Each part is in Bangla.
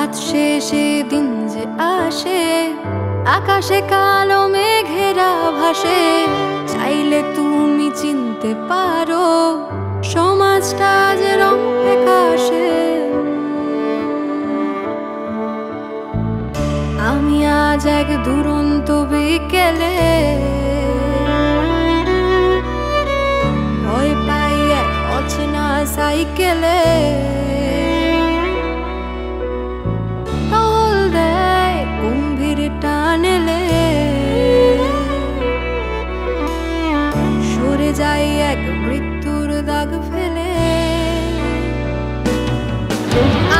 রাত শেষে দিন যে আসে, আকাশে কালো মেঘেরা ভাসে, চাইলে তুমি চিনতে পারো সমাজটা যে রং ফ্যাকাশে। আমি আজ এক দুরন্ত বিকেলে ভয় পাই এক অচেনা সাইকেলে, টহল দেয় গম্ভীর টানেলে, সরে যাই এক মৃত্যুর দাগ ফেলে।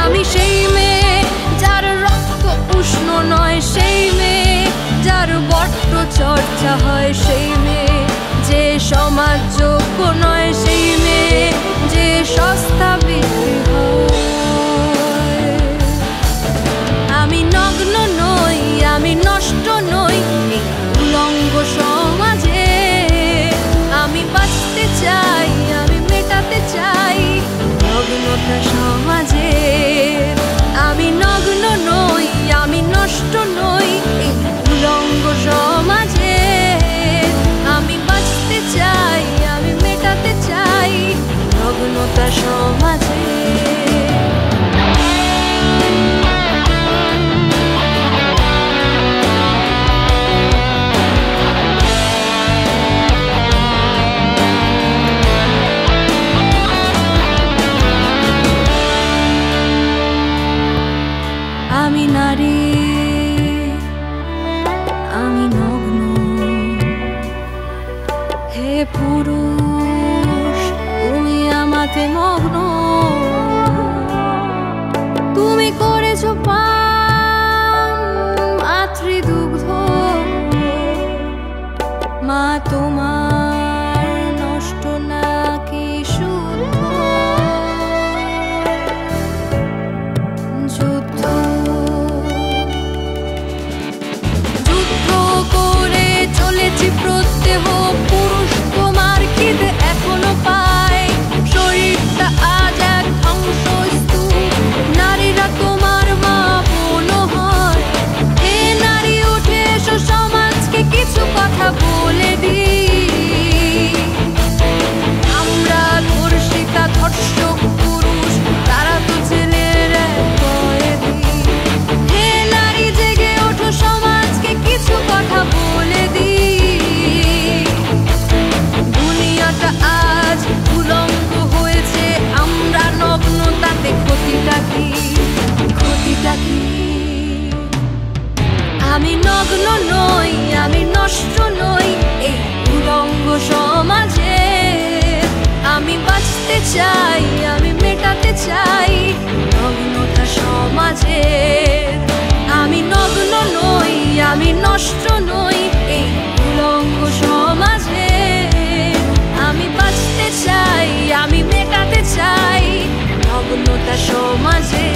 আমি সেই মেয়ে যার রক্ত উষ্ণ নয়, সেই মেয়ে যার বড্ড চর্চা হয়, সেই মেয়ে যে সমাজ যোগ্য নয়, সেই মেয়ে যে সস্তা বিক্রি হয়। আমি নগ্ন নই, আমি নষ্ট নই এই উলঙ্গ সমাজে। আমি বাঁচতে চাই, আমি মেটাতে চাই নগ্নতা সমাজে। আমি নগ্ন নই, আমি নষ্ট নই এই উলঙ্গ সমাজে। আমি বাঁচতে চাই, আমি মেটাতে চাই নগ্নতা সমাজে। আমি নারী, আমি নগ্ন, হে পুরুষ তুমি আমাতে মগ্ন। তুমি করেছো পান মাতৃদুগ্ধ, মা তোমার নষ্ট নাকি শুদ্ধ? যুদ্ধ করে চলেছি প্রত্যহ, পুরুষ তোমার খিদে এখনো পায়। শরীরটা আজ এক ধ্বংসস্তূপ, নারীরা তোমার মা বোন হয়। হে নারী উঠে এসো, সমাজকে কিছু কথা বলে দিই। আমরা ধর্ষিতা ধর্ষক পুরুষ, তারা তো ছেলের কয়েদি। হে নারী জেগে ওঠো, সমাজকে কিছু কথা বলে দিই। দুনিয়াটা আজ উলঙ্গ হয়েছে, আমরা নগ্ন, তাতে ক্ষতিটা কি, ক্ষতিটা কি? আমি নগ্ন নই, আমি নষ্ট নই এই উলঙ্গ সমাজে। আমি বাঁচতে চাই, আমি মেটাতে চাই নগ্নতা সমাজে। আমি নগ্ন নই, আমি নষ্ট নই এই উলঙ্গ সমাজে। আমি বাঁচতে চাই, আমি মেটাতে চাই নগ্নতা সমাজে।